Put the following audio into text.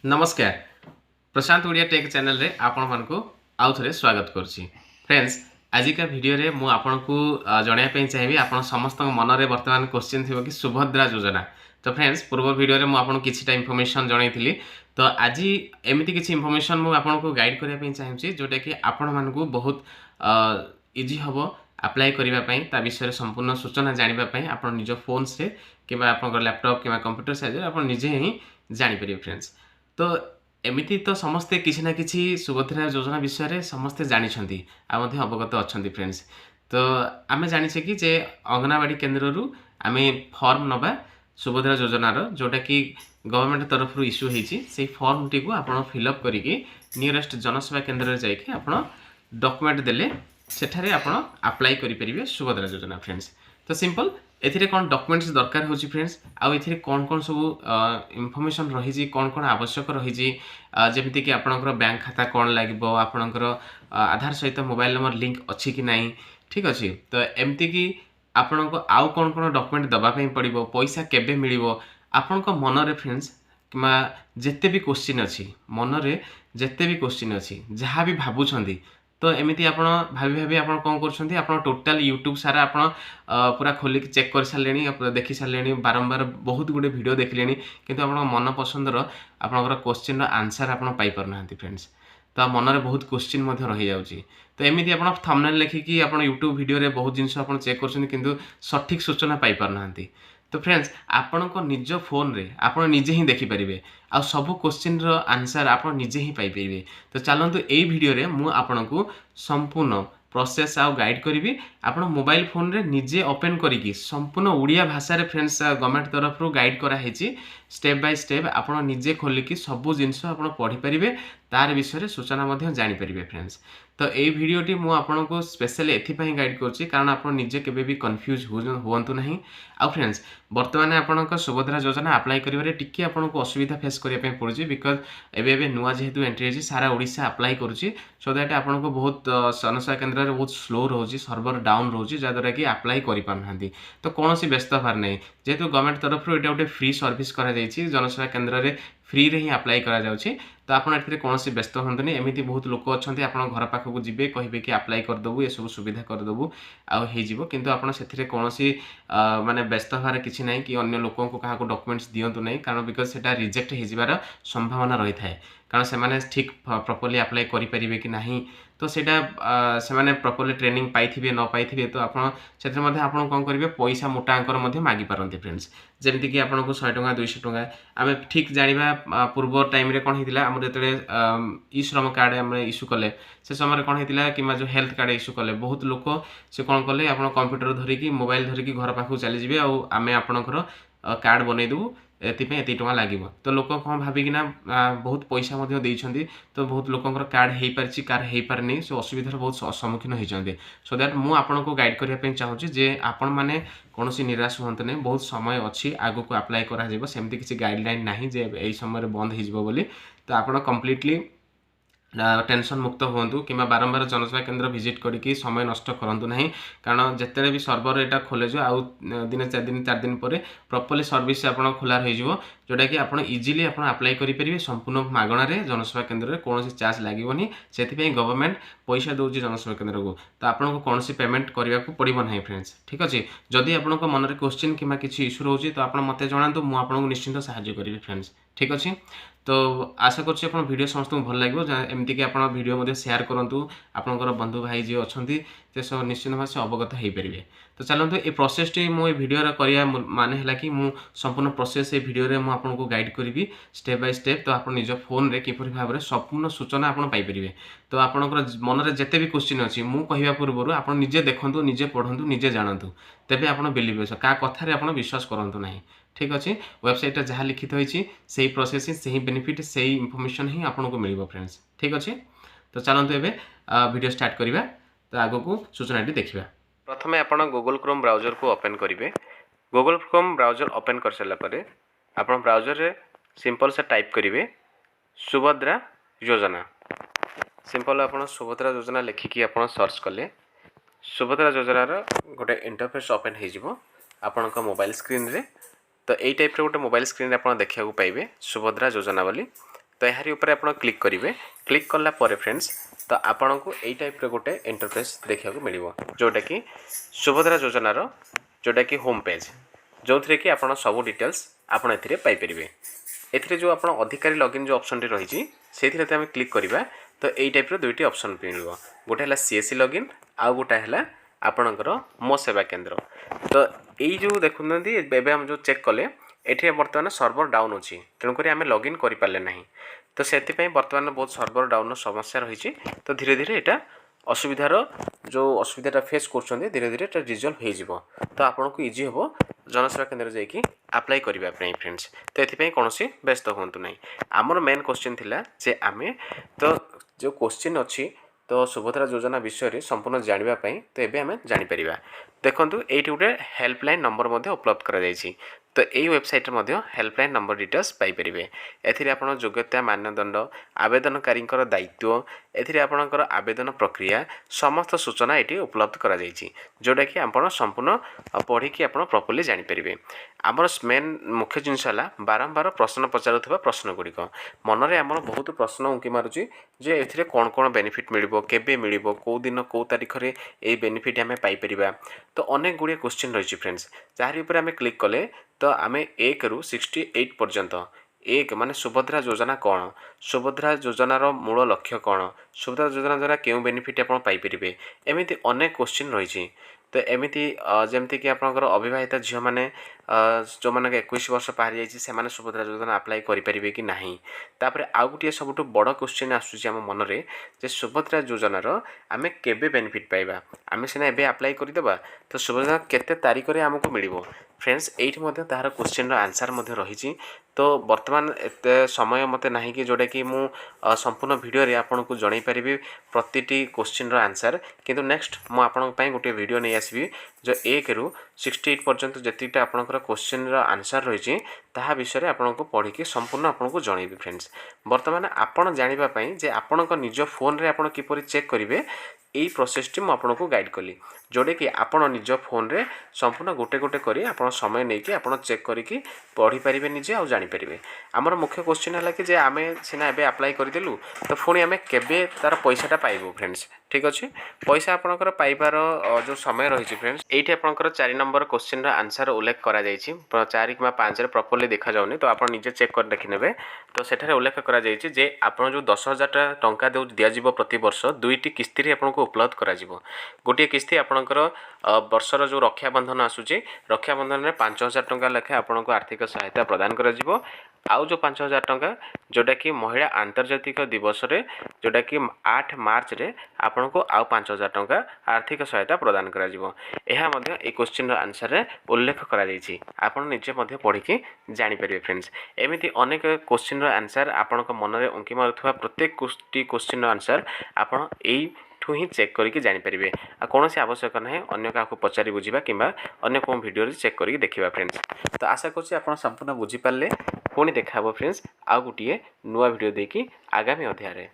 नमस्कार प्रशांत Odia take channel रे आपण मानकु आउ थरे स्वागत करछि फ्रेंड्स। आज का वीडियो रे मु आपण को जणाया पे चाहिबी आपण समस्त मन रे वर्तमान क्वेश्चन थिबो कि सुभद्रा योजना। तो फ्रेंड्स पूर्व वीडियो रे मु आपण किछिटा इन्फॉर्मेशन जणाइथिली। तो आज एमिति किछि इन्फॉर्मेशन मु आपण को गाइड करिया पे चाहिछि जोटा कि आपण मानकु बहुत इजी हबो अप्लाई करिवा पई ता विषय संपूर्ण सूचना जानिबा पई आपण निज फोन से किबा आपण लैपटॉप किबा कंप्यूटर से आपण निजे ही जानि परिबे फ्रेंड्स। तो एमिति तो समस्ते किसी ना किसी सुभद्रा योजना विषय रे समस्ते जानिछंती आ मध्ये अवगत अछंती फ्रेंड्स। तो आमे जानिछे कि जे अंगनावाड़ी केंद्र रु आमे फॉर्म नबा सुभद्रा योजना रो जोटा कि गवर्नमेंट तरफ रु इश्यू हेछि से फॉर्म टी को आपण फिल अप करिके नियरेस्ट जनसेवा केंद्र रे जाइके आपण डॉक्यूमेंट देले सेठारे आपण अप्लाई करि परिबे सुभद्रा योजना फ्रेंड्स। तो सिंपल एथिरे कौन डॉक्यूमेंट्स दरकार होची फ्रेंड्स आउ एथिरे कौन कौन सब इन्फॉर्मेशन रही जी कौन कौन आवश्यक रही जी जेमति कि आपनकर बैंक खाता कौन लागिबो आपनकर आधार सहित मोबाइल नंबर लिंक अछि कि नाही ठीक अछि। तो एमति कि आपनको आउ कौन कौन डॉक्यूमेंट दबा पई पड़िबो पैसा केबे मिलिबो आपनको मन रे फ्रेंड्स किमा जेते भी क्वेश्चन अछि मन रे जेते भी क्वेश्चन अछि जहां भी भाबुछंती। तो एमिति आपण भाबी भाबी आपण कोन करछंती आपण टोटल यूट्यूब सारा आपण पूरा खोलिक चेक कर सारलेनी देखि सारलेनी बारंबार बहुत गुडे वीडियो देखलेनी किंतु आपण मन पसंद रो आपनकर क्वेश्चन रो आंसर आपण पाई परनांती फ्रेंड्स। तो मन रे बहुत क्वेश्चन मध्ये रहि जाउची। तो एमिति आपण थंबनेल लेखिकी आपण यूट्यूब वीडियो रे बहुत जिंस आपण चेक करछंती किंतु सठिक सूचना पाई परनांती। तो फ्रेंड्स आपनको निज फोन रे आपण निजे ही देखि परिबे आ सब क्वेश्चन रो आंसर आपण निजे ही पाई परिबे। तो चलंतु एई वीडियो रे मु आपनको संपूर्ण प्रोसेस आउ गाइड करी आपण मोबाइल फोन रे निजे ओपन करिकी संपूर्ण ओडिया भाषा रे फ्रेंड्स गवर्नमेंट तरफ रु गाइड करा हेची स्टेप बाय स्टेप आपण निजे खोलिकी सब जिंस आपण पढी परिबे तार विषय रे सूचना मध्ये जानि परिबे फ्रेंड्स। तो एई वीडियो टी मु आपनको स्पेशली एथि पई गाइड करछि कारण आपण निजे केबे भी कंफ्यूज होवंतु नाही। आ फ्रेंड्स वर्तमान आपनक सुभद्रा योजना अप्लाई करिवारे टिके आपनको असुविधा फेस करिया पई पड़ुछि बिकॉज एबे नुवा जेहेतु एंट्री हेछि सारा ओडिसा अप्लाई करूछि सो दैट आपनको बहुत जनसेवा केंद्र रे बहुत स्लो रोजी सर्वर डाउन रोजी जादरा कि अप्लाई करि पारनांती। तो कोनोसी व्यस्त भार नै जेहेतु गवर्नमेंट तरफ रु एटा गोटे फ्री सर्विस करा जायछि जनसेवा केंद्र रे फ्री रे ही अप्लाई करा जाउछि। तो आपण एथिरे कोनोसी व्यस्त होंतनी एमिति बहुत लोक अछंती आपण घर पाखक को जिबे कहिबे कि अप्लाई कर दबु ए सब सुविधा कर दबु आ हे जिवो किंतु आपण सेथिरे कोनोसी माने व्यस्त भार किछि नै कि अन्य लोकन को काहा को डॉक्यूमेंट्स दियंतु नै कारण बिकॉज सेटा रिजेक्ट हे जिवार संभावना रही थाए कारण से माने ठीक प्रॉपर्ली अप्लाई करि परिबे कि नाही। तो सेटा से माने प्रॉपर्ली ट्रेनिंग पाइथिबे न पाइथिबे तो आपण सेथरे मध्ये आपण कोन करिवे पैसा मोटा अंकर मध्ये मागी पारंती फ्रेंड्स जेमति कि आपण को 100 टका 200 टका आमे ठीक जानिबा पूर्व टाइम रे कोन हितिला हमर जेतले ई श्रम कार्ड हमरे इश्यू कले से समय कोन हितिला किमा जो हेल्थ कार्ड इश्यू कले बहुत लोक से कोन कले आपण कंप्यूटर धरिकी मोबाइल धरिकी घर पाखु चली जिवे आ आमे आपनकर कार्ड बनै दउ एतिपे एति टका लागिवो। तो लोक कोन भाबिकिना बहुत पैसा मध्ये देइछंती तो बहुत लोकंकर कार्ड हेइ परछि कार्ड हेइ परनी सो असुविधार बहुत सम्मुखीन होइछंती। सो दैट मु आपनको गाइड करिया पे चाहूछि जे आपण माने कोनोसी निराश होंत नै बहुत समय अछि आगु को अप्लाई करा जेबो सेमति किछि गाइडलाइन नाही जे एई समय रे बंद हे जिवो बोली। तो आपण कंप्लीटली टेंशन मुक्त होंतु किमा बारंबार जनसेवा केंद्र विजिट करिकी समय नष्ट करंतु नाही कारण जेतेले भी सर्वर एटा खोले जो आउ दिन 4 दिन पर प्रॉपर्ली सर्विस आपण खुला रहि जिवो जोटा कि आपण इजीली आपण अप्लाई करि परिबे संपूर्ण मागणा रे जनसेवा केंद्र रे कोनोसी चार्ज लागिवोनी सेति पे गवर्नमेंट पैसा दोउची जनसेवा केंद्र को। तो आपण को कोनोसी पेमेंट करिया को पड़िबो नाही फ्रेंड्स ठीक अछि। जदि आपण को मन रे क्वेश्चन किमा किछि इश्यू रहउची तो आपण मते जणांतु मु आपण को निश्चित सहाय्य करिबे फ्रेंड्स ठीक अछि। तो आशा करछि आपण वीडियो समस्त भल लागो एमति कि आपण वीडियो मध्ये शेयर करंतु आपनकर बंधु भाई जे अछंती ते सब निश्चित भाव से अवगत हेइ परिबे। तो चलंतु ए प्रोसेस टी मो ए वीडियो रे करिया माने हला कि मु संपूर्ण प्रोसेस ए वीडियो रे मु आपन को गाइड करिवि स्टेप बाय स्टेप। तो आपण निज फोन रे किपरि भाव रे संपूर्ण सूचना आपण पाई परिबे। तो आपनकर मन रे जते भी क्वेश्चन अछि मु कहिबा पूर्वरु आपण निजे देखंतु निजे पढंतु निजे जानंतु तेबे आपण बिलीव का कथा रे आपण विश्वास करंतु नाही ठीक अछि। वेबसाइट जहाँ लिखित होइछि सेही प्रोसेस सेही बेनिफिट सेही इन्फॉर्मेशन ही आपन को मिलिबो फ्रेंड्स ठीक अछि। तो चलंतु एबे वीडियो स्टार्ट करिबा। तो आगो को सूचनाटी देखिबा। प्रथमे आपण गूगल क्रोम ब्राउजर को ओपन करिवे। गूगल क्रोम ब्राउजर ओपन कर सला परे आपण ब्राउजर रे सिंपल से टाइप करिवे सुभद्रा योजना। सिंपल आपण सुभद्रा योजना लिखिकी आपण सर्च कले सुभद्रा योजना रो गोटे इंटरफेस ओपन हे जिवो आपण को मोबाइल स्क्रीन रे। तो यही टाइप रे गोटे मोबाइल स्क्रीन रे आपण देखिया को पाइबे सुभद्रा योजना वाली। तो यारी ऊपर आप क्लिक करेंगे क्लिक कला फ्रेंड्स तो आपन को यही टाइप गोटे इंटरफेस देखा मिल जोटा कि सुभद्रा योजनार जोटा कि होम पेज जो थे कि आप सब डिटेल्स आपड़ एपारे एथिरे जो आप अधिकारी लॉगिन जो ऑप्शन रही से आम क्लिक करवा तो यही टाइप दुईटी ऑप्शन मिल गोटे है सीएससी लॉगिन आउ गोटे है आपणकर मो सेवा केंद्र तो यही जो देखुं आम जो चेक कले ये बर्तमान सर्वर डाउन अच्छी तेणुक आम लॉगिन करें ना तो से बर्तमान बहुत सर्वर डाउन समस्या रही तो धीरे धीरे यहाँ असुविधार जो असुविधाटा फेस कर धीरे धीरे रिजल्व हो तो आपन को इजी हम जनसेवा केंद्र जाकि अप्लाई करने फ्रेंड्स तो ये कौन व्यस्त हूँ ना आमर मेन क्वेश्चन थिला जे आमे तो जो क्वेश्चन अच्छी तो सुभद्रा योजना विषय संपूर्ण जानापी तो ये आम जापर देखूँ ये गोटे हेल्पलाइन नंबर उपलब्ध कर तो यही वेबसाइट हेल्पलाइन नंबर डिटेल्स पाइपर एथिरे आपण योग्यता मानदंड आवेदनकारी दायित्व एथिरे आपणकर आवेदन प्रक्रिया समस्त सूचना ये उपलब्ध करा जोटा कि आप संपूर्ण पढ़ी आप प्रॉपर्ली जानीपर आमर मेन मुख्य जिनस बारंबार प्रश्न पचारुवा प्रश्न गुड़िक मनरे आमर बहुत प्रश्न उंकी मारुची जे एथिरे कौन कौन बेनिफिट मिलिबो केबे मिलिबो को दिन को तारीख रे ए बेनिफिट आमे पाई परिबा तो अनेक गुड़िए क्वेश्चन रही फ्रेंड्स जहाँ ऊपर आम क्लिक कले तो आम 1 ରୁ 68 पर्यंत एक माने सुभद्रा योजना कौन सुभद्रा योजनार मूल लक्ष्य कौन सुभद्रा योजना द्वारा क्यों बेनिफिट आप पाइपर एमती अनेक क्वेश्चन रही तो एमती जमती कि आपंकर अविवाहिता झील मैंने जो मैंने 21 वर्ष पार जाने सुभद्रा योजना अप्लाई करेंगे कि ना तापर आउ गोटे सब बड़ क्वेश्चन आसूम मनरे जे सुभद्रा योजनार आम केबे बेनिफिट पाइबा आम सीना एबे अप्लाई करदेबा तो सुभद्रा केते तारीख रे आमको मिलिबो फ्रेंड्स ये तार क्वेश्चन आंसर रही तो बर्तमान एत समय मत ना कि जोटा कि मु संपूर्ण वीडियो रे आपन को जणाई पारिबी प्रतिटी क्वेश्चन आंसर किंतु नेक्स्ट मु आपन पई गोटे वीडियो नहीं आसबी जो 1 ରୁ 68 पर्यंत जतिटा आपनकर क्वेश्चन आंसर रही ताहा विषय में आपन को पढ़ी कि संपूर्ण आपन को जणाइबी फ्रेंड्स बर्तमान आपन जानिबा पई जे आपन को निज फोन रे आपन किपरि चेक करिवे यही प्रोसेस टी मुझे आपको गाइड कली जोटे कि आपड़ निज फोन रे संपूर्ण गोटे गोटे करी आपड़ समय नहीं कि आपड़ चेक करी पढ़ी पारे निजे आ जानीपर आमर मुख्य क्वेश्चन है कि आम सीना एबे अप्लाई करदेलु तो पुणी आम केबे तार पैसाटा पाइबु फ्रेंड्स ठीक अच्छे पैसा आपंकर पाइबार जो समय रही फ्रेंड्स ये आपंकर 4 नंबर क्वेश्चन आंसर उल्लेख करा 4 कि 5 प्रॉपर्ली देखा जाऊनी तो आप निजे चेक कर देखने तो सेठारे उल्लेख करा जे आप जो 10,000 टंका दिज्व प्रति वर्ष 2टी किस्ती आपको उपलब्ध करा गोटे किस्ती आपंकर वर्षर जो रक्षाबंधन आसूची रक्षाबंधन में 5,000 टंका लेखे आपको आर्थिक सहायता प्रदान करा आउ जो 5,000 टंका जोटा कि महिला आंतर्जातिक दिवस रे जोटा कि 8 मार्च रे आपन को आउ 5,000 टंका आर्थिक सहायता प्रदान करा यह क्वेश्चन आंसर रे उल्लेख करा आपन निजे पढ़ी कि जानीपर फ्रेंड्स एमती अनेक क्वेश्चन आंसर आपण मन में उंकी मारुवा प्रत्येक क्वेश्चन आंसर आपन ही चेक करके जानीपर कौन सी आवश्यक ना अन्य क्या पचारि बुझा कि अन्य कौन वीडियो चेक करके देखा फ्रेंड्स तो आशा कर संपूर्ण बुझीपारे पुणी देखा फ्रेंड्स आउ गोटे नुआ वीडियो देखी आगामी अध्याय।